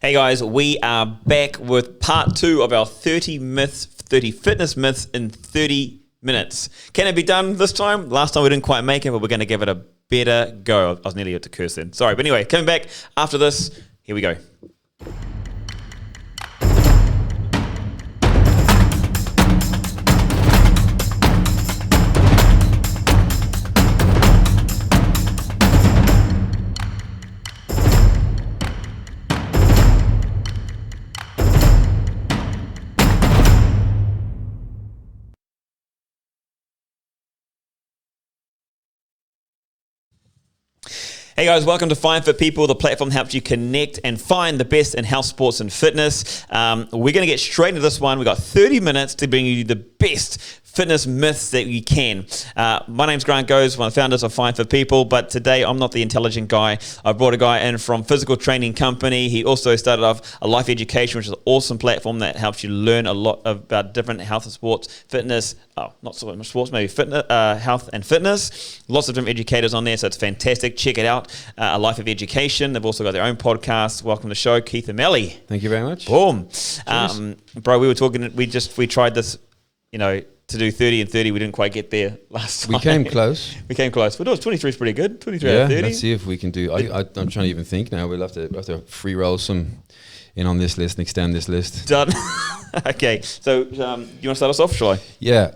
Hey guys, we are back with part 2 of our 30 fitness myths in 30 minutes. Can it be done this time? Last time we didn't quite make it, but we're going to give it a better go. I was nearly about to curse then. Sorry, but anyway, coming back after this, here we go. Hey guys, welcome to Find Fit People, the platform that helps you connect and find the best in health, sports, and fitness. We're going to get straight into this one. We've got 30 minutes to bring you the best fitness myths that you can. My name's Grant Goes, one of the founders of Find Fit People, but today I'm not the intelligent guy. I brought a guy in from Physical Training Company. He also started off a Life Education, which is an awesome platform that helps you learn a lot about different health and sports, fitness, not so much sports, maybe fitness, health and fitness. Lots of different educators on there, so it's fantastic. Check it out. A Life of Education. They've also got their own podcast. Welcome to the show, Keith and Melly. Thank you very much. Boom. Bro, we were talking, we tried this, to do 30 and 30. We didn't quite get there last time. We came close. But 23 is pretty good. 23 out of 30. Let's see if we can do. I'm trying to even think now. We'll have to free roll some in on this list and extend this list. Done. Okay. So you want to start us off, shall I? Yeah.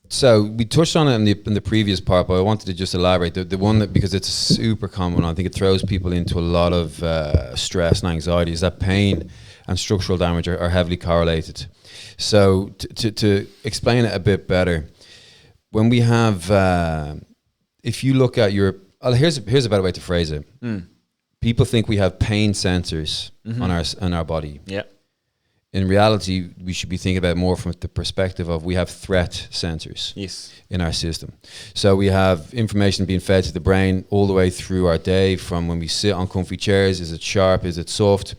So we touched on it in the previous part, but I wanted to just elaborate the one that, because it's super common. I think it throws people into a lot of stress and anxiety. Is that pain and structural damage are heavily correlated. So to explain it a bit better, when we have, if you look at here's a better way to phrase it. People think we have pain sensors on our body. Yeah. In reality, we should be thinking about it more from the perspective of we have threat sensors in our system. So we have information being fed to the brain all the way through our day, from when we sit on comfy chairs. Is it sharp? Is it soft?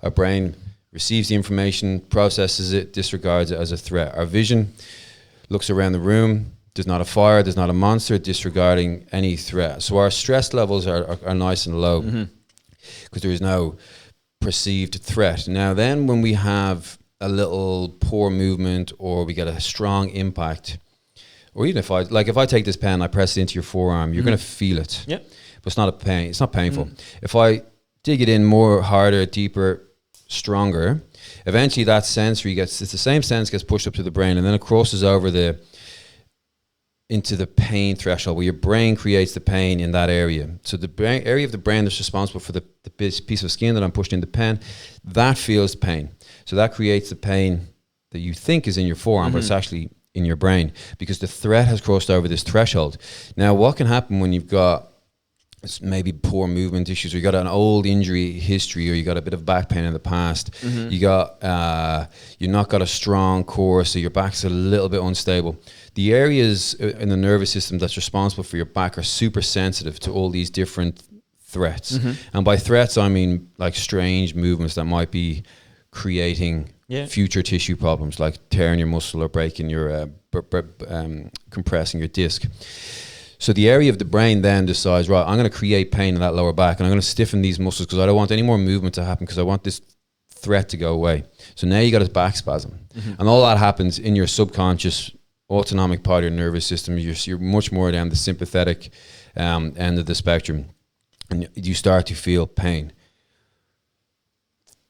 Our brain receives the information, processes it, disregards it as a threat. Our vision looks around the room. There's not a fire, there's not a monster, disregarding any threat. So our stress levels are nice and low because there is no perceived threat. Now then, when we have a little poor movement or we get a strong impact, or even if I take this pen, I press it into your forearm, you're going to feel it. Yep. But it's not a pain. It's not painful. If I dig it in more, harder, deeper, stronger, eventually that sensory it's the same sense gets pushed up to the brain, and then it crosses over into the pain threshold, where your brain creates the pain in that area. So the area of the brain that's responsible for the piece of skin that I'm pushing in the pen, that feels pain. So that creates the pain that you think is in your forearm, but it's actually in your brain, because the threat has crossed over this threshold. Now, what can happen when you've got maybe poor movement issues, or you got an old injury history, or you got a bit of back pain in the past, you got you're not got a strong core, so your back's a little bit unstable. The areas in the nervous system that's responsible for your back are super sensitive to all these different threats. And by threats, I mean like strange movements that might be creating future tissue problems, like tearing your muscle or breaking your compressing your disc. So the area of the brain then decides, right, I'm going to create pain in that lower back, and I'm going to stiffen these muscles because I don't want any more movement to happen, because I want this threat to go away. So now you got a back spasm. And all that happens in your subconscious autonomic part of your nervous system. You're much more down the sympathetic end of the spectrum, and you start to feel pain.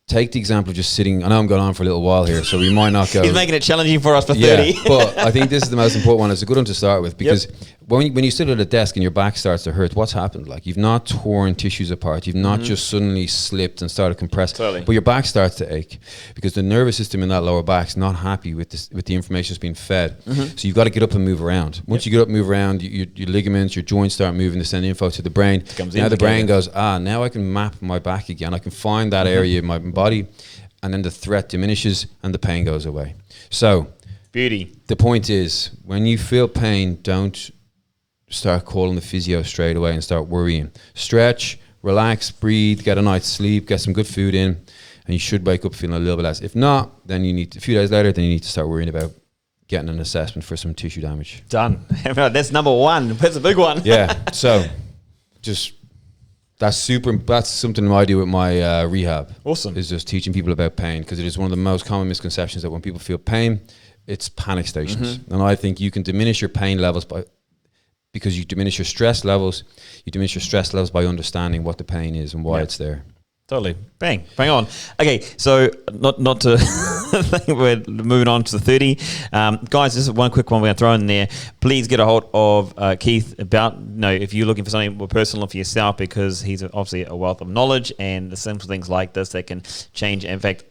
Take the example of just sitting. I know I'm going on for a little while here, so we might not go. He's making it challenging for us for 30. Yeah, but I think this is the most important one. It's a good one to start with, because when you sit at a desk and your back starts to hurt, what's happened? Like, you've not torn tissues apart. You've not just suddenly slipped and started compressing. But your back starts to ache because the nervous system in that lower back is not happy with the information that's being fed. So you've got to get up and move around. Once you get up and move around, your ligaments, your joints start moving to send info to the brain. Now the brain goes, now I can map my back again. I can find that area of my body. And then the threat diminishes and the pain goes away. So, beauty. The point is, when you feel pain, don't start calling the physio straight away and start worrying. Stretch, relax, breathe, get a night's sleep, get some good food in, and you should wake up feeling a little bit less. If not, then you need, a few days later, then you need to start worrying about getting an assessment for some tissue damage. Done. That's number one. That's a big one. Yeah. So, just That's something I do with my rehab. Awesome. Is just teaching people about pain, because it is one of the most common misconceptions that when people feel pain, it's panic stations. And I think you can diminish your pain levels because you diminish your stress levels. You diminish your stress levels by understanding what the pain is and why it's there. Totally. Bang on. Okay, so not to think we're moving on to the 30. Guys, this is one quick one we're going to throw in there. Please get a hold of Keith about, if you're looking for something more personal for yourself, because he's obviously a wealth of knowledge, and the simple things like this that can change. In fact,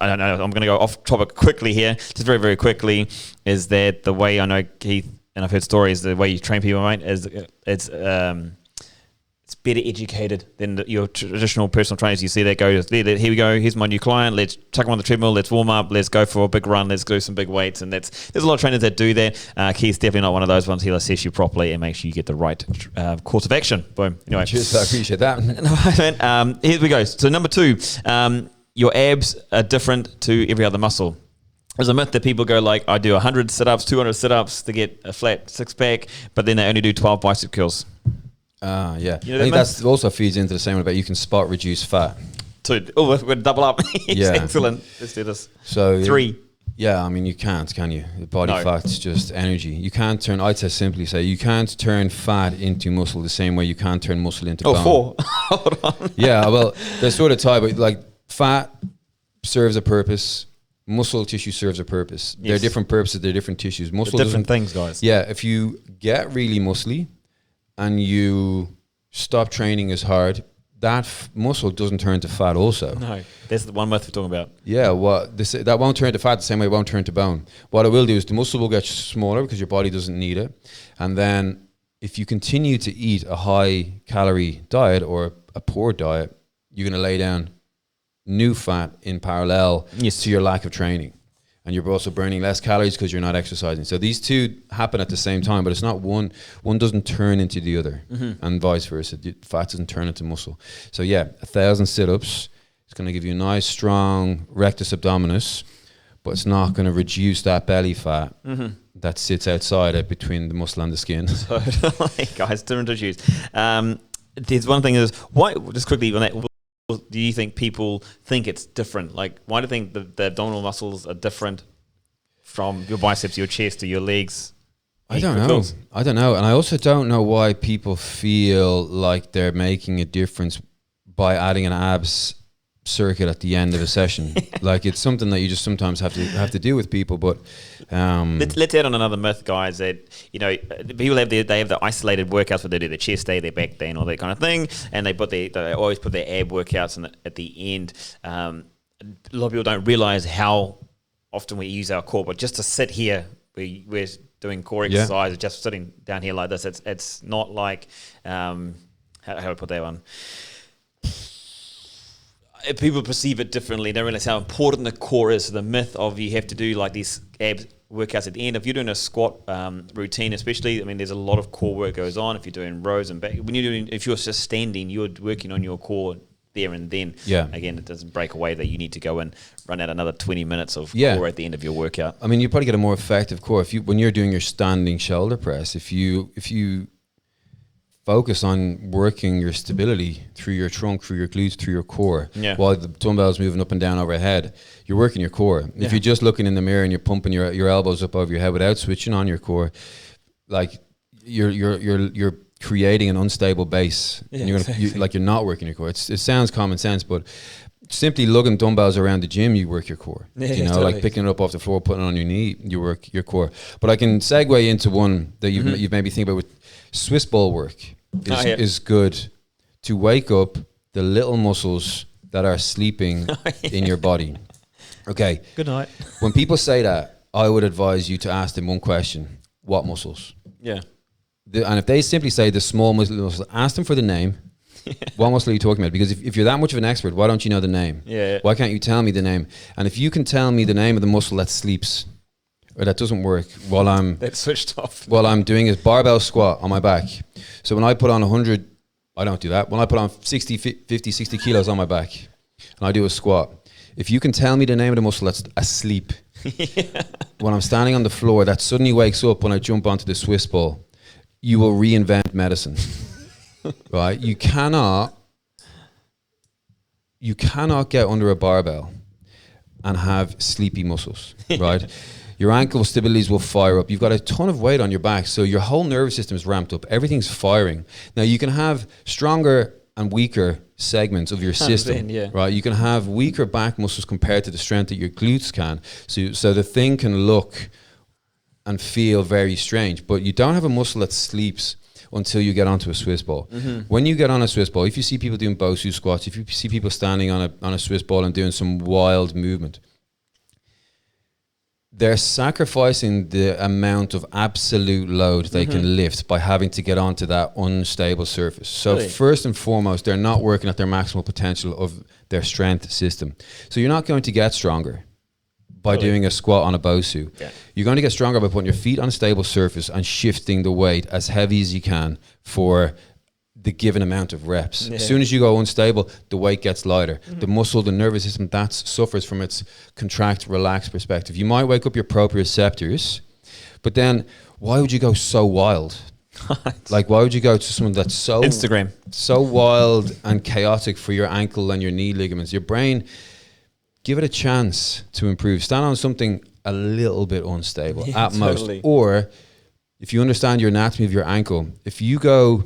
I don't know, I'm going to go off topic quickly here, just very, very quickly, is that the way I know Keith, and I've heard stories, the way you train people, mate, is it's better educated than your traditional personal trainers. You see that go, here we go, here's my new client, let's chuck him on the treadmill, let's warm up, let's go for a big run, let's do some big weights. And there's a lot of trainers that do that. Keith's definitely not one of those ones. He'll assess you properly and make sure you get the right course of action. Boom. Anyway. Cheers, I appreciate that. Here we go. So number 2, your abs are different to every other muscle. There's a myth that people go like, I do 100 sit-ups, 200 sit-ups to get a flat six-pack, but then they only do 12 bicep curls. Yeah. You know I think that also feeds into the same one about you can spot reduce fat. We're going to double up. Yeah. Excellent. Let's do this. So 3. Yeah, I mean, you can't, can you? The body fat's just energy. You can't turn, I'd simply say, you can't turn fat into muscle the same way you can't turn muscle into bone. 4. Hold on. Yeah, well, they're sort of tied, but like fat serves a purpose. Muscle tissue serves a purpose. Yes. They're different purposes. They're different tissues. Muscle different things, guys. Yeah, if you get really muscly and you stop training as hard, that muscle doesn't turn to fat also. No, that's the one myth we're talking about. Yeah, that won't turn to fat the same way it won't turn to bone. What it will do is the muscle will get smaller because your body doesn't need it. And then if you continue to eat a high calorie diet or a poor diet, you're going to lay down new fat in parallel to your lack of training. And you're also burning less calories because you're not exercising. So these two happen at the same time, but it's not one doesn't turn into the other, and vice versa. The fat doesn't turn into muscle. So 1,000 sit-ups is going to give you a nice, strong rectus abdominis, but it's not going to reduce that belly fat that sits outside it between the muscle and the skin. So, guys, different issues. There's one thing is, why, just quickly on that, do you think people think it's different? Like, why do you think the abdominal muscles are different from your biceps, your chest, or your legs? I don't know. And I also don't know why people feel like they're making a difference by adding an abs circuit at the end of a session. Like, it's something that you just sometimes have to do with people. But let's add on another myth, guys, that people have the isolated workouts where they do their chest day, their back day, and all that kind of thing, and they always put their ab workouts at the end. A lot of people don't realize how often we use our core, but just to sit here, we're doing core exercise, just sitting down here like this. It's not like how do I put that one? People perceive it differently. They don't realize how important the core is. So the myth of you have to do like these abs workouts at the end. If you're doing a squat routine, especially, I mean, there's a lot of core work goes on. If you're doing rows and back, if you're just standing, you're working on your core there and then. Yeah. Again, it doesn't break away that you need to go and run out another 20 minutes of core at the end of your workout. I mean, you probably get a more effective core when you're doing your standing shoulder press. If you focus on working your stability through your trunk, through your glutes, through your core, while the dumbbell's moving up and down overhead, you're working your core. If you're just looking in the mirror and you're pumping your elbows up over your head without switching on your core, like you're creating an unstable base, and you're not working your core. It sounds common sense, but simply lugging dumbbells around the gym, you work your core. Like picking it up off the floor, putting it on your knee, you work your core. But I can segue into one that you've made me think about with Swiss ball work. Is good to wake up the little muscles that are sleeping in your body. Okay. Good night. When people say that, I would advise you to ask them one question: what muscles? Yeah. And if they simply say the small muscles, ask them for the name. What muscle are you talking about? Because if you're that much of an expert, why don't you know the name? Yeah. Why can't you tell me the name? And if you can tell me the name of the muscle that sleeps or that doesn't work that's switched off. While I'm doing a barbell squat on my back. So when I put on 100, I don't do that. When I put on 50, 60 kilos on my back and I do a squat, if you can tell me the name of the muscle that's asleep, when I'm standing on the floor, that suddenly wakes up when I jump onto the Swiss ball, you will reinvent medicine. right? You cannot get under a barbell and have sleepy muscles, right? Your ankle stabilities will fire up. You've got a ton of weight on your back, so your whole nervous system is ramped up. Everything's firing. Now, you can have stronger and weaker segments of your system, yeah. right? You can have weaker back muscles compared to the strength that your glutes can. So the thing can look and feel very strange, but you don't have a muscle that sleeps until you get onto a Swiss ball. When you get on a Swiss ball, if you see people doing Bosu squats, if you see people standing on a Swiss ball and doing some wild movement, they're sacrificing the amount of absolute load they can lift by having to get onto that unstable surface. So Really? first and foremost, they're not working at their maximal potential of their strength system. So you're not going to get stronger by doing a squat on a Bosu. Yeah. You're going to get stronger by putting your feet on a stable surface and shifting the weight as heavy as you can for the given amount of reps. Yeah. As soon as you go unstable, the weight gets lighter. The muscle, the nervous system, that suffers from its contract, relax perspective. You might wake up your proprioceptors, but then why would you go so wild? Like, why would you go to someone that's so Instagram. so wild and chaotic for your ankle and your knee ligaments? Your brain, give it a chance to improve. Stand on something a little bit unstable at most. Or if you understand your anatomy of your ankle, if you go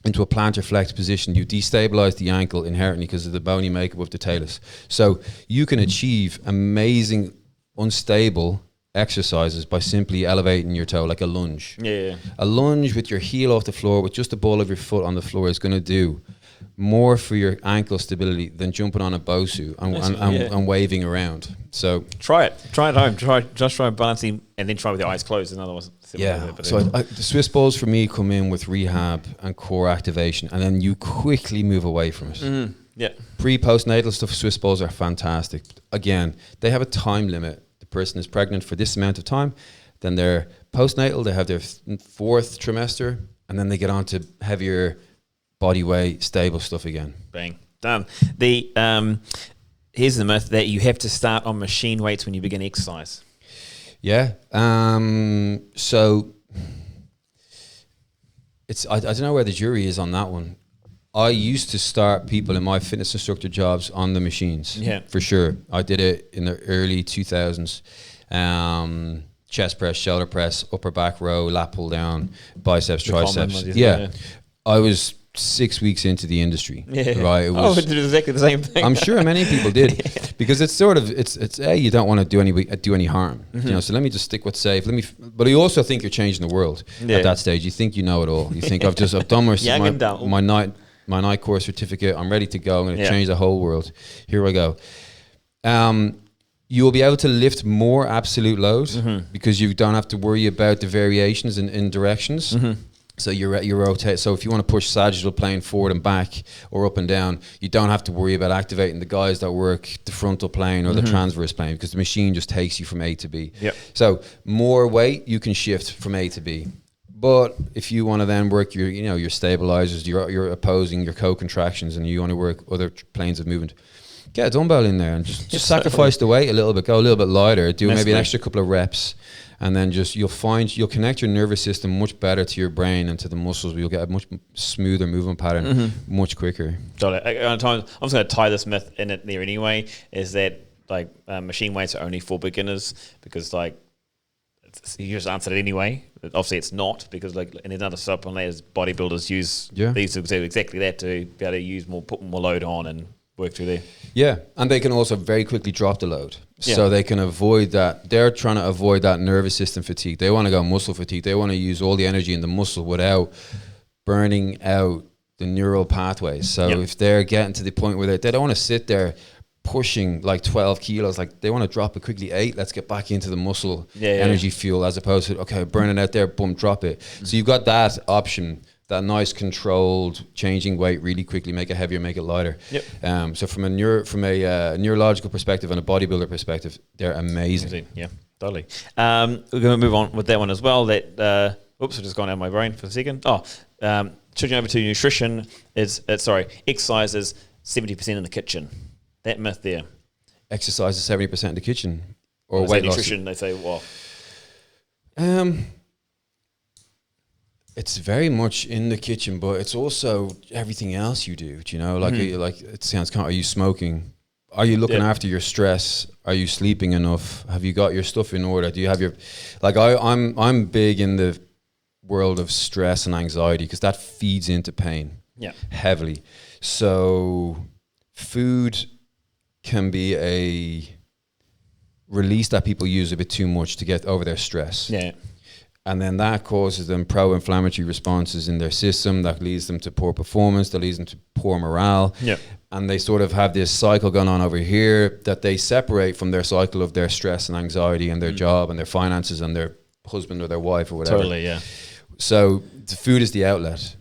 into a plantar flex position, you destabilize the ankle inherently because of the bony makeup of the talus. So you can achieve amazing unstable exercises by simply elevating your toe, like a lunge. Yeah. A lunge with your heel off the floor, with just the ball of your foot on the floor, is going to do more for your ankle stability than jumping on a Bosu and waving around. So Try it. Try it at home. Try balancing, and then try with your eyes closed. In other words. yeah. So the Swiss balls for me come in with rehab and core activation, and then you quickly move away from it. Yeah. Pre-postnatal stuff, Swiss balls are fantastic. Again, they have a time limit. The person is pregnant for this amount of time, then they're postnatal, they have their fourth trimester, and then they get on to heavier body weight, stable stuff again. Bang. Done. Here's the myth that you have to start on machine weights when you begin exercise. Yeah. So it's I don't know where the jury is on that one. I used to start people in my fitness instructor jobs on the machines. Yeah. For sure. I did it in the early 2000s. Chest press, shoulder press, upper back row, lat pull down, biceps, triceps. Yeah. I was 6 weeks into the industry. Yeah. Right. It was, we did exactly the same thing. I'm sure many people did, because it's sort of it's you don't want to do any harm. You know, so let me just stick with safe. But you also think you're changing the world at that stage. You think you know it all. You think I've done my night course certificate. I'm ready to go. I'm going to change the whole world. Here I go. You will be able to lift more absolute load because you don't have to worry about the variations in directions. So you rotate. So if you want to push sagittal plane forward and back or up and down, you don't have to worry about activating the guys that work the frontal plane or the transverse plane, because the machine just takes you from A to B. Yep. So more weight, you can shift from A to B. But if you want to then work your stabilizers, your opposing, your co-contractions, and you want to work other planes of movement, get a dumbbell in there and just sacrifice the weight a little bit, go a little bit lighter, do maybe an extra couple of reps, and then you'll connect your nervous system much better to your brain and to the muscles. You'll get a much smoother movement pattern much quicker. Got it. I'm just going to tie this myth in it there anyway, is that like machine weights are only for beginners, because like you just answered it anyway. Obviously it's not, because like in other supplementers, bodybuilders use these to do exactly that, to be able to put more load on and work through there. Yeah, and they can also very quickly drop the load. So they can avoid that. They're trying to avoid that nervous system fatigue. They want to go muscle fatigue. They want to use all the energy in the muscle without burning out the neural pathways. So if they're getting to the point where they don't want to sit there pushing like 12 kilos, like they want to drop it quickly, 8, let's get back into the muscle energy fuel, as opposed to, okay, burning out there, boom, drop it. So you've got that option, that nice controlled changing weight really quickly, make it heavier, make it lighter. So from a neurological perspective and a bodybuilder perspective, they're amazing. Yeah, totally. We're going to move on with that one as well. That I've just gone out of my brain for a second. Switching over to nutrition exercise is 70% in the kitchen. That myth there. Exercise is 70% in the kitchen, or weight loss. Nutrition, they say, well, It's very much in the kitchen, but it's also everything else you do. Do you know, like, like it sounds kind of, are you smoking? Are you looking after your stress? Are you sleeping enough? Have you got your stuff in order? Do you have your, like, I'm big in the world of stress and anxiety because that feeds into pain heavily. So food can be a release that people use a bit too much to get over their stress. Yeah. And then that causes them pro-inflammatory responses in their system that leads them to poor performance, that leads them to poor morale. Yeah. And they sort of have this cycle going on over here that they separate from their cycle of their stress and anxiety and their job and their finances and their husband or their wife or whatever. Totally, yeah. So the food is the outlet.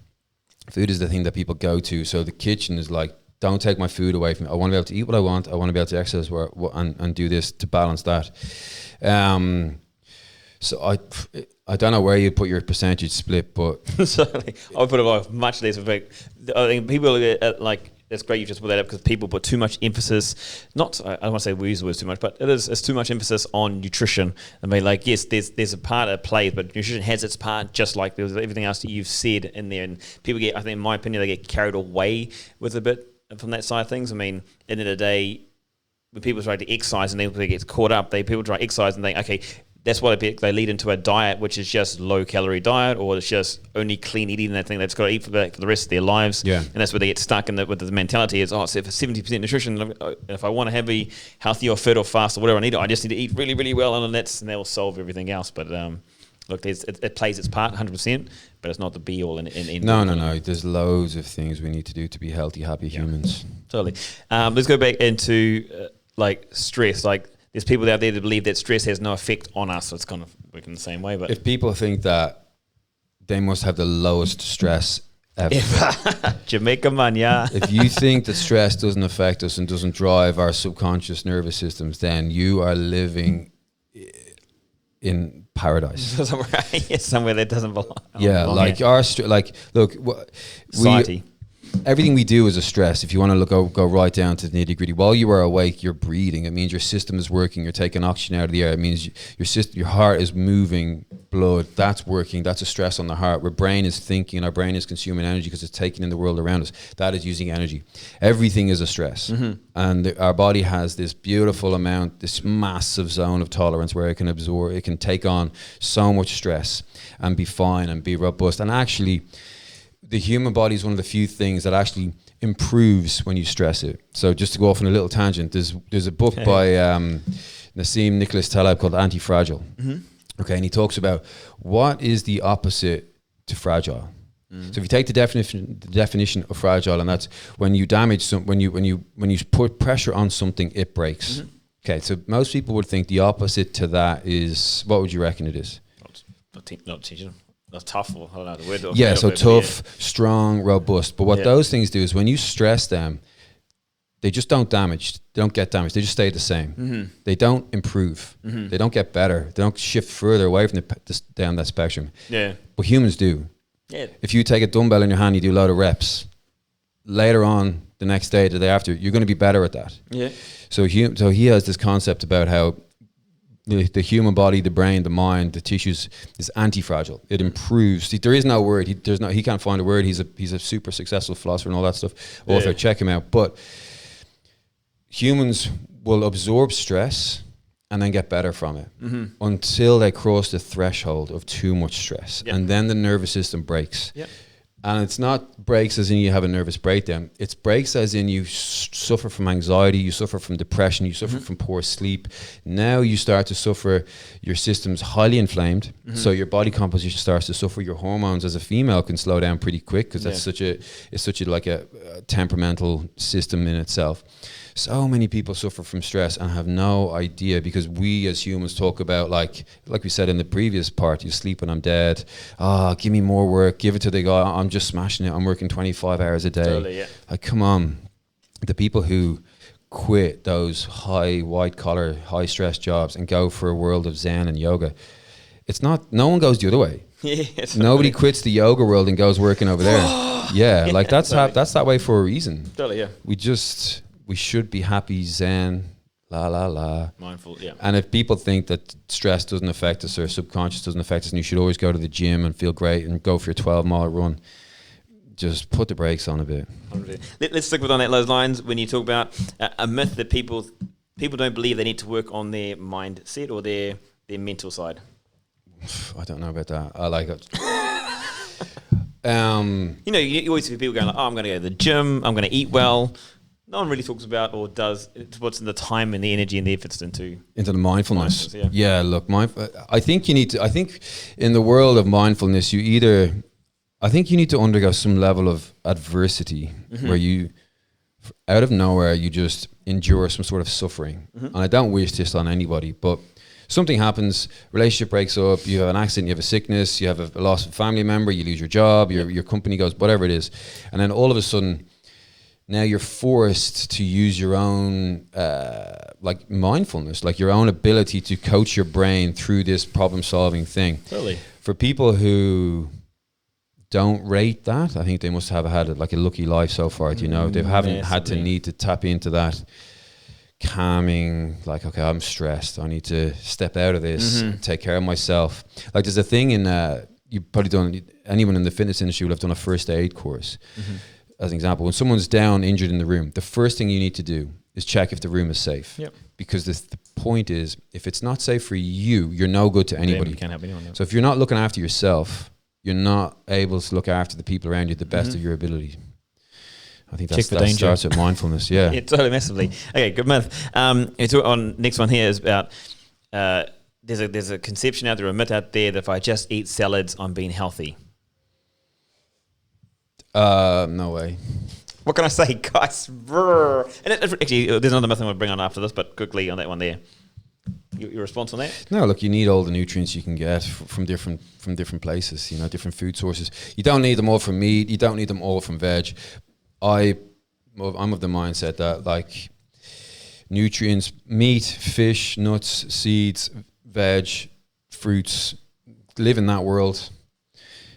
Food is the thing that people go to. So the kitchen is like, don't take my food away from me. I want to be able to eat what I want. I want to be able to exercise and do this to balance that. So I don't know where you put your percentage split, but Certainly, I put it much less. I think people like, it's great you just put that up because people put too much emphasis. Not, I don't want to say we use the words too much, but it's too much emphasis on nutrition. I mean, like, yes, there's a part it plays, but nutrition has its part, just like there's everything else that you've said in there. And people get, I think, in my opinion, they get carried away with a bit from that side of things. I mean, at the end of the day, when people try to exercise and then they get caught up, people try to exercise and think, okay, that's why they lead into a diet which is just low calorie diet, or it's just only clean eating, and that thing that's got to eat for the rest of their lives. Yeah. And that's where they get stuck in with the mentality is, oh, so for 70% nutrition, if I want to be healthy or fit or fast or whatever I need, I just need to eat really, really well, and that will solve everything else. But look, it plays its part 100%, but it's not the be all and end. No. There's loads of things we need to do to be healthy, happy humans. Totally. Let's go back into like stress. Like, there's people out there that believe that stress has no effect on us, so it's kind of working the same way. But if people think that, they must have the lowest stress ever. Jamaica man, yeah. If you think that stress doesn't affect us and doesn't drive our subconscious nervous systems, then you are living in paradise. Somewhere that doesn't belong. Yeah, like our look, society. Everything we do is a stress. If you want to go right down to the nitty gritty, while you are awake, you're breathing. It means your system is working. You're taking oxygen out of the air. It means your heart is moving blood. That's working. That's a stress on the heart. Our brain is thinking. Our brain is consuming energy because it's taking in the world around us. That is using energy. Everything is a stress. And our body has this beautiful amount, this massive zone of tolerance where it can absorb, it can take on so much stress and be fine and be robust. And actually, the human body is one of the few things that actually improves when you stress it. So just to go off on a little tangent, there's a book by Nassim Nicholas Taleb called Anti-Fragile. Okay, and he talks about what is the opposite to fragile. So if you take the definition of fragile, and that's when you damage when you put pressure on something, it breaks. Okay, so most people would think the opposite to that is, what would you reckon it is? Not teaching. Not tough, or I don't know the word. Yeah, so tough, strong, robust. But what those things do is when you stress them, they just don't damage. They don't get damaged. They just stay the same. They don't improve. They don't get better. They don't shift further away from down that spectrum. Yeah. But humans do. Yeah. If you take a dumbbell in your hand, you do a load of reps. Later on, the next day, the day after, you're going to be better at that. Yeah. So he has this concept about how the human body, the brain, the mind, the tissues is anti-fragile. It improves. There is no word. He can't find a word. He's a super successful philosopher and all that stuff. Author, check him out. But humans will absorb stress and then get better from it until they cross the threshold of too much stress. Yep. And then the nervous system breaks. Yep. And it's not breaks as in you have a nervous breakdown. It's breaks as in you suffer from anxiety, you suffer from depression, you suffer from poor sleep. Now you start to suffer, your system's highly inflamed, so your body composition starts to suffer. Your hormones as a female can slow down pretty quick because that's such a temperamental system in itself. So many people suffer from stress and have no idea, because we as humans talk about, like we said in the previous part, you sleep when I'm dead. Give me more work. Give it to the guy. I'm just smashing it. I'm working 25 hours a day. Totally, yeah. Like, come on. The people who quit those high white collar, high stress jobs and go for a world of Zen and yoga, no one goes the other way. Nobody quits the yoga world and goes working over there. Like that's that way for a reason. Totally, yeah. We should be happy, Zen, la la la. Mindful, yeah. And if people think that stress doesn't affect us or subconscious doesn't affect us, and you should always go to the gym and feel great and go for your 12-mile run, just put the brakes on a bit. Let's stick with on those lines. When you talk about a myth that people don't believe they need to work on their mindset or their mental side. I don't know about that. I like it. You always see people going like, "Oh, I'm going to go to the gym. I'm going to eat well." No one really talks about or does what's in the time and the energy and the efforts into the mindfulness. Yeah. Look, I think you need to. I think in the world of mindfulness, you need to undergo some level of adversity where you, out of nowhere, you just endure some sort of suffering. And I don't wish this on anybody, but something happens, relationship breaks up, you have an accident, you have a sickness, you have a loss of a family member, you lose your job, your company goes, whatever it is, and then all of a sudden, now you're forced to use your own like mindfulness, like your own ability to coach your brain through this problem-solving thing. Totally. For people who don't rate that, I think they must have had like a lucky life so far. They haven't had to need to tap into that calming, like, okay, I'm stressed, I need to step out of this and take care of myself. Like there's a thing in you've probably done, anyone in the fitness industry will have done a first aid course. As an example, when someone's down injured in the room, the first thing you need to do is check if the room is safe. Yep. Because the point is, if it's not safe for you, you're no good to anybody. You can't help anyone. So if you're not looking after yourself, you're not able to look after the people around you the best of your ability. I think that starts with mindfulness. Yeah. Yeah, totally, massively. Okay, good myth. On next one here is about there's a conception out there, a myth out there that if I just eat salads, I'm being healthy. No way. What can I say, guys? And actually, there's another myth I'm going to bring on after this, but quickly on that one there. Your response on that? No, look, you need all the nutrients you can get from different places. Different food sources. You don't need them all from meat. You don't need them all from veg. I'm of the mindset that like nutrients, meat, fish, nuts, seeds, veg, fruits, live in that world.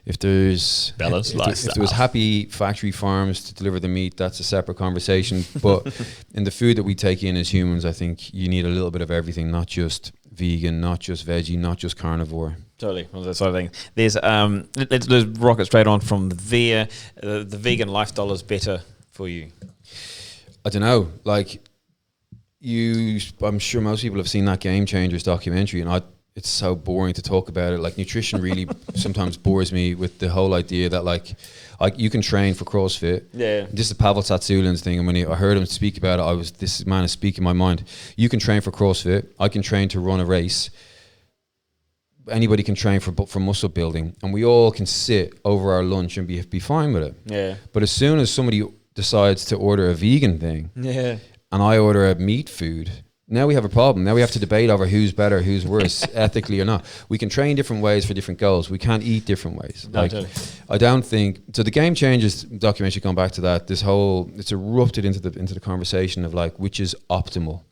If there was happy factory farms to deliver the meat, that's a separate conversation. But in the food that we take in as humans, I think you need a little bit of everything, not just vegan, not just veggie, not just carnivore. Totally, well, that sort of thing. There's let's rocket straight on from there. The vegan lifestyle is better for you. I don't know, like I'm sure most people have seen that Game Changers documentary, and it's so boring to talk about it. Like nutrition really sometimes bores me with the whole idea that like you can train for CrossFit. Yeah. This is Pavel Tsatsulin's thing, and when I heard him speak about it, this man is speaking my mind. You can train for CrossFit. I can train to run a race. Anybody can train for muscle building, and we all can sit over our lunch and be fine with it. Yeah. But as soon as somebody decides to order a vegan thing, and I order a meat food, now we have a problem. Now we have to debate over who's better, who's worse, ethically or not. We can train different ways for different goals. We can't eat different ways. I don't think so. The Game Changers documentary, going back to that, it's erupted into the conversation of like which is optimal.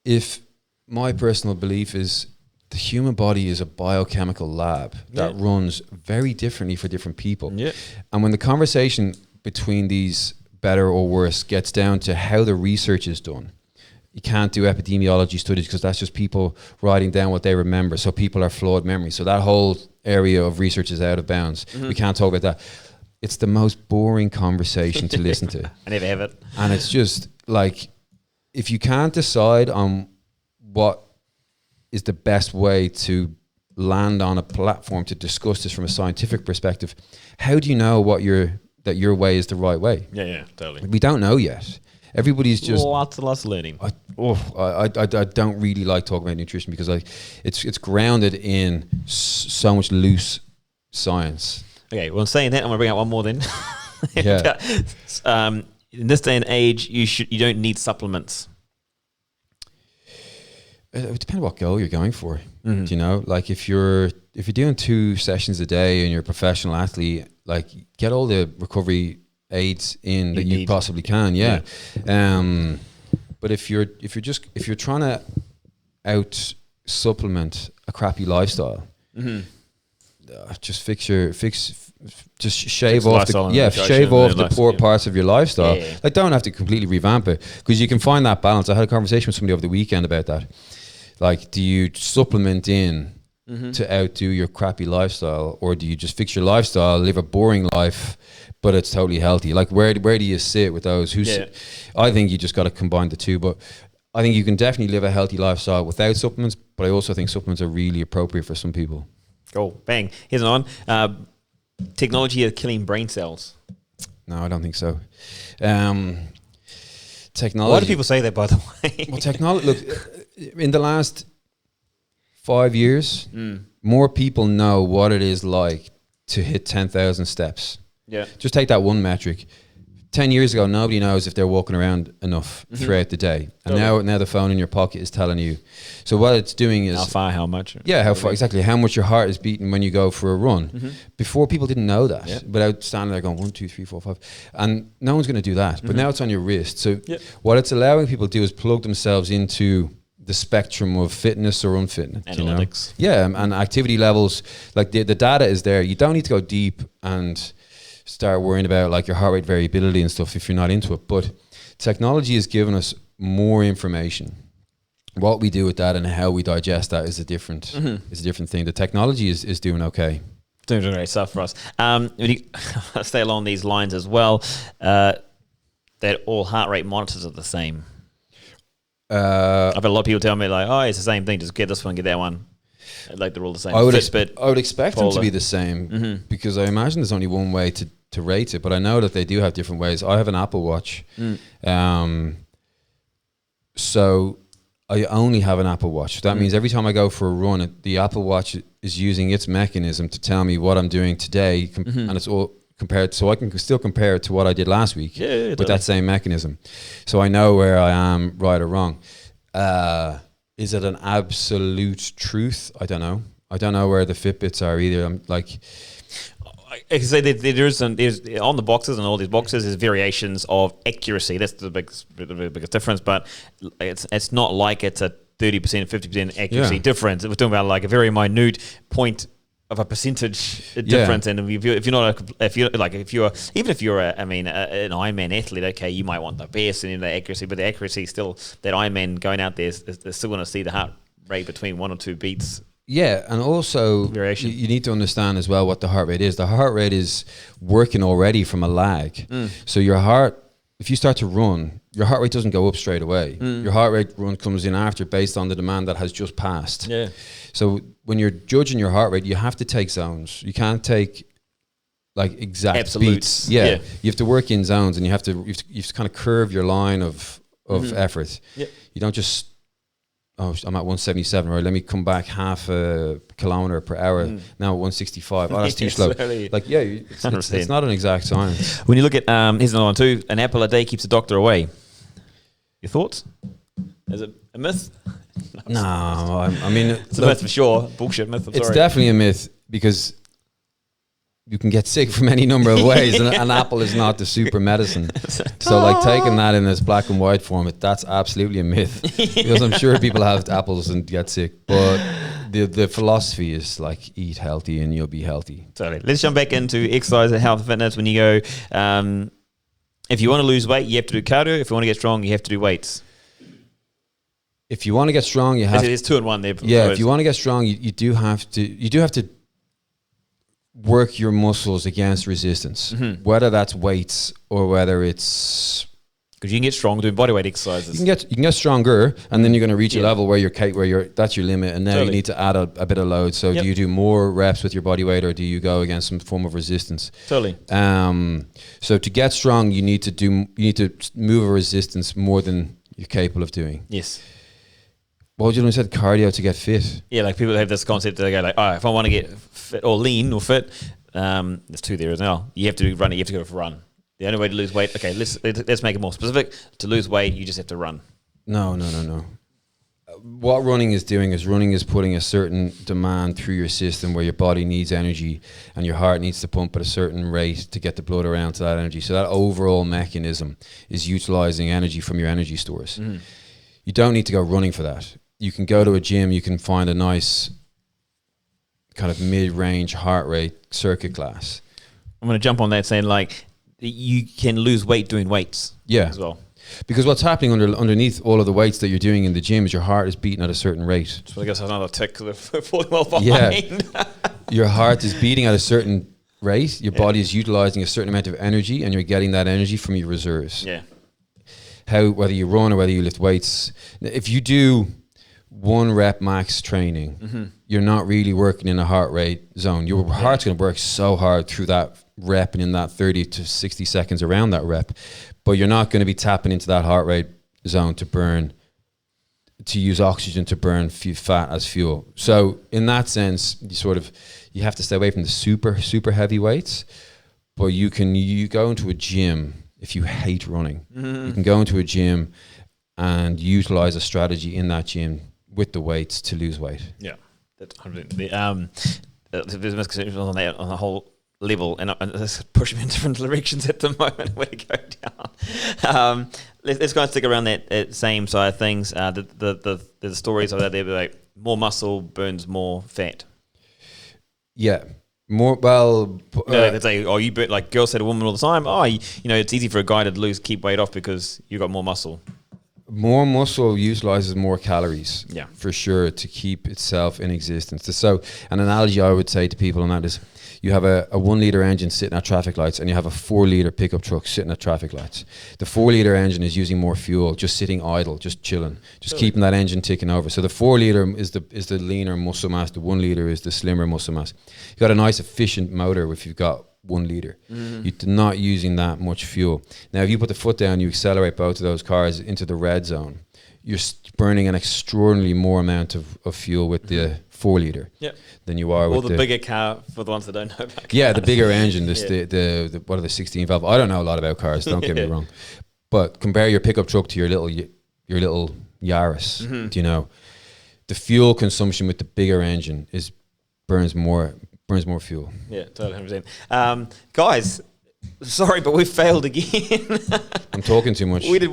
If my personal belief is the human body is a biochemical lab that runs very differently for different people. Yeah. And when the conversation between these better or worse gets down to how the research is done, you can't do epidemiology studies because that's just people writing down what they remember. So people are flawed memory. So that whole area of research is out of bounds. We can't talk about that. It's the most boring conversation to listen to. I never have it. And it's just like, if you can't decide on what is the best way to land on a platform to discuss this from a scientific perspective, how do you know that your way is the right way? Yeah, totally. We don't know yet. Everybody's just lots of learning. I don't really like talking about nutrition because it's grounded in so much loose science. Okay, well, saying that, I'm gonna bring out one more then. Yeah. In this day and age, you don't need supplements. It depends what goal you're going for. Like if you're doing 2 sessions a day and you're a professional athlete, like get all the recovery aids in that you possibly can. Yeah. But if you're trying to out supplement a crappy lifestyle, just just shave Fix off lifestyle and shave nutrition off and the lifestyle, poor yeah. parts of your lifestyle. Yeah. Like, don't have to completely revamp it, because you can find that balance. I had a conversation with somebody over the weekend about that. Like, do you supplement in to outdo your crappy lifestyle, or do you just fix your lifestyle, live a boring life, but it's totally healthy? Like, where do you sit with those? I think you just got to combine the two, but I think you can definitely live a healthy lifestyle without supplements, but I also think supplements are really appropriate for some people. Cool. Bang. Here's an on. Technology is killing brain cells. No, I don't think so. Technology. Why do people say that, by the way? Well, technology. Look, in the last 5 years, more people know what it is like to hit 10,000 steps. Yeah. Just take that one metric. 10 years ago, nobody knows if they're walking around enough throughout the day. And now the phone in your pocket is telling you. So what it's doing is... How far, how much. Yeah, how far, exactly. How much your heart is beating when you go for a run. Before, people didn't know that, without standing there going 1, 2, 3, 4, 5. And no one's going to do that. But now it's on your wrist. So what it's allowing people to do is plug themselves into the spectrum of fitness or unfitness. Analytics. You know? Yeah, and activity levels. Like, the data is there. You don't need to go deep and start worrying about like your heart rate variability and stuff if you're not into it. But technology has given us more information. What we do with that and how we digest that is a different thing. The technology is doing okay. Doing great stuff for us. Stay along these lines as well. That all heart rate monitors are the same. I've had a lot of people tell me like, oh, it's the same thing. Just get this one, get that one. Like they're all the same. I would Fitbit, expect them to be the same because I imagine there's only one way to rate it, but I know that they do have different ways. I have an Apple Watch, so I only have an Apple Watch. That means every time I go for a run, the Apple Watch is using its mechanism to tell me what I'm doing today, and it's all compared, so I can still compare it to what I did last week with that same mechanism. So I know where I am, right or wrong. Is it an absolute truth? I don't know. I don't know where the Fitbits are either. I'm like, I can say that there's on the boxes and all these boxes there's variations of accuracy. That's the biggest difference. But it's not like it's a 30%, 50% accuracy difference. We're talking about like a very minute point of a percentage difference. And if you're an Ironman athlete, okay, you might want the best and the accuracy, but the accuracy still, that Ironman going out there is still going to see the heart rate between 1 or 2 beats. Yeah, and also Variation. you need to understand as well what the heart rate is. The heart rate is working already from a lag. So your heart, if you start to run, your heart rate doesn't go up straight away. Your heart rate run comes in after based on the demand that has just passed. Yeah. So when you're judging your heart rate, you have to take zones. You can't take like exact absolutes. Beats. Yeah. You have to work in zones, and you have to kind of curve your line of effort. Yep. You don't just, I'm at 177, right? Let me come back half a kilometer per hour. Now at 165. Oh, that's too slow. Like, it's not an exact science. When you look at, here's another one too, an apple a day keeps the doctor away. Your thoughts? Is it a myth? No, I mean... It's a myth for sure. Bullshit myth, It's definitely a myth because you can get sick from any number of ways, and an apple is not the super medicine. So like taking that in this black and white form, that's absolutely a myth because I'm sure people have apples and get sick, but the philosophy is like eat healthy and you'll be healthy. Totally. Let's jump back into exercise and health and fitness. When you go, if you want to lose weight, you have to do cardio. If you want to get strong, you have to do weights. If you want to get strong, you have. There's 2 in 1 there. Yeah, if you want to get strong, you do have to work your muscles against resistance, whether that's weights or whether it's. Because you can get strong doing bodyweight exercises. You can get stronger, and then you're going to reach a level where that's your limit, and now you need to add a bit of load. So do you do more reps with your body weight, or do you go against some form of resistance? Totally. So to get strong, you need to move a resistance more than you're capable of doing. Yes. What would you have said? Cardio to get fit. Yeah, like people have this concept. They go like, "Oh, if I want to get fit or lean or fit, there's 2 there as well. You have to run it. You have to go for a run. The only way to lose weight. Okay, let's make it more specific. To lose weight, you just have to run. No. What running is doing is putting a certain demand through your system where your body needs energy and your heart needs to pump at a certain rate to get the blood around to that energy. So that overall mechanism is utilizing energy from your energy stores. You don't need to go running for that. You can go to a gym, you can find a nice kind of mid-range heart rate circuit class. I'm going to jump on that saying like you can lose weight doing weights as well. Because what's happening underneath all of the weights that you're doing in the gym is your heart is beating at a certain rate. So I guess that's another tick because they're falling well behind. Yeah. Your heart is beating at a certain rate. Your body is utilizing a certain amount of energy, and you're getting that energy from your reserves. Yeah. Whether you run or whether you lift weights, if you do 1 rep max training, you're not really working in a heart rate zone. Your heart's going to work so hard through that rep and in that 30 to 60 seconds around that rep, but you're not going to be tapping into that heart rate zone to use oxygen to burn fat as fuel. So in that sense, you have to stay away from the super heavy weights, but you go into a gym. If you hate running, you can go into a gym and utilize a strategy in that gym with the weights to lose weight. Yeah, that's there's misconceptions on that on the whole level, and this pushing me in different directions at the moment where to go down. Let's go and stick around that same side of things. The stories of that there, like more muscle burns more fat. Yeah. More they say, you burn, like girls say to women all the time, it's easy for a guy to keep weight off because you got more muscle. More muscle utilizes more calories, yeah, for sure, to keep itself in existence. So an analogy I would say to people on that is, you have a 1 liter engine sitting at traffic lights, and you have a 4 liter pickup truck sitting at traffic lights. The 4 liter engine is using more fuel, just sitting idle, just chilling, just keeping that engine ticking over. So the 4 liter is the leaner muscle mass. The 1 liter is the slimmer muscle mass. You got a nice efficient motor if you've got 1 liter. You're not using that much fuel. Now, if you put the foot down, you accelerate both of those cars into the red zone. You're burning an extraordinarily more amount of fuel with the 4 liter than you are with the bigger car, for the ones that don't know about cars. Yeah, the bigger engine, the what are the 16 valve? I don't know a lot about cars, don't get me wrong. But compare your pickup truck to your little Yaris. Do you know? The fuel consumption with the bigger engine burns more fuel. Yeah, totally 100%. Guys, sorry, but we failed again. I'm talking too much. We did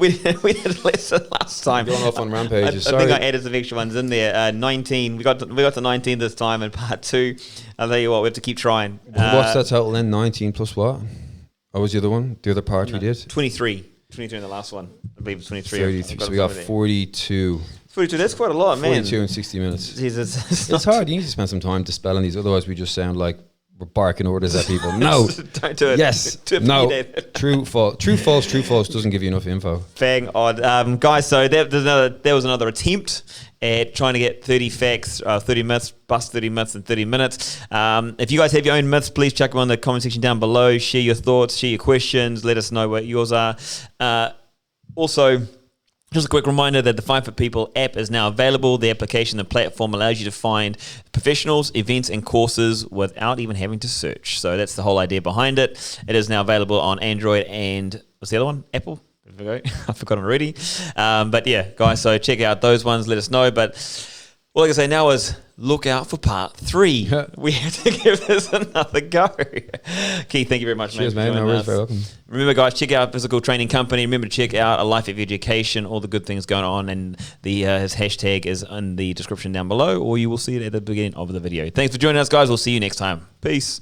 less than last time. Going off on rampages. I think I added some extra ones in there. 19. We got to 19 this time in part 2. I'll tell you what, we have to keep trying. What's that total then? 19 plus what? What was the other one? The other part we did? 23. 23 in the last one. I believe it's 23. 33. So we got 42. 42, that's quite a lot, man. 42 in 60 minutes. Jesus, it's hard. You need to spend some time dispelling these. Otherwise, we just sound like we're barking orders at people. No. Don't do it. Yes. No. True, false. True, false doesn't give you enough info. Bang on. Guys, so there was another attempt at trying to get 30 facts, 30 myths, bust 30 myths in 30 minutes. If you guys have your own myths, please chuck them on the comment section down below. Share your thoughts, share your questions. Let us know what yours are. Also, just a quick reminder that the Find Fit People app is now available. The application and platform allows you to find professionals, events, and courses without even having to search. So that's the whole idea behind it. It is now available on Android and, what's the other one? Apple? There we go. I've forgotten already. But yeah, guys, so check out those ones. Let us know. But all I can say now is look out for part 3. We have to give this another go. Keith, thank you very much, Cheers, man. No worries, very welcome. Remember, guys, check out Physical Training Company. Remember to check out A Life of Education, all the good things going on. And his hashtag is in the description down below, or you will see it at the beginning of the video. Thanks for joining us, guys. We'll see you next time. Peace.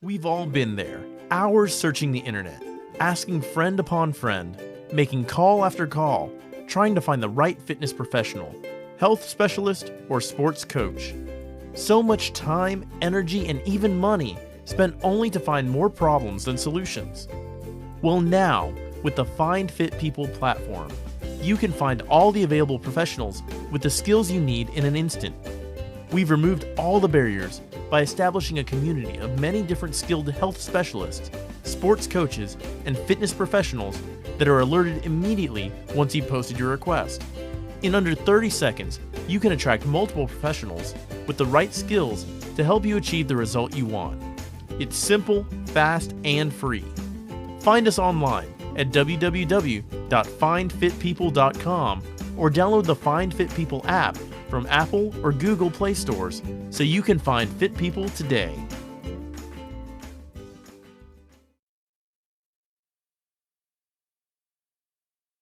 We've all been there. Hours searching the internet, asking friend upon friend, making call after call, trying to find the right fitness professional, health specialist, or sports coach. So much time, energy, and even money spent only to find more problems than solutions. Well, now, with the Find Fit People platform, you can find all the available professionals with the skills you need in an instant. We've removed all the barriers by establishing a community of many different skilled health specialists, sports coaches, and fitness professionals that are alerted immediately once you've posted your request. In under 30 seconds, you can attract multiple professionals with the right skills to help you achieve the result you want. It's simple, fast, and free. Find us online at www.findfitpeople.com or download the Find Fit People app from Apple or Google Play stores so you can find fit people today.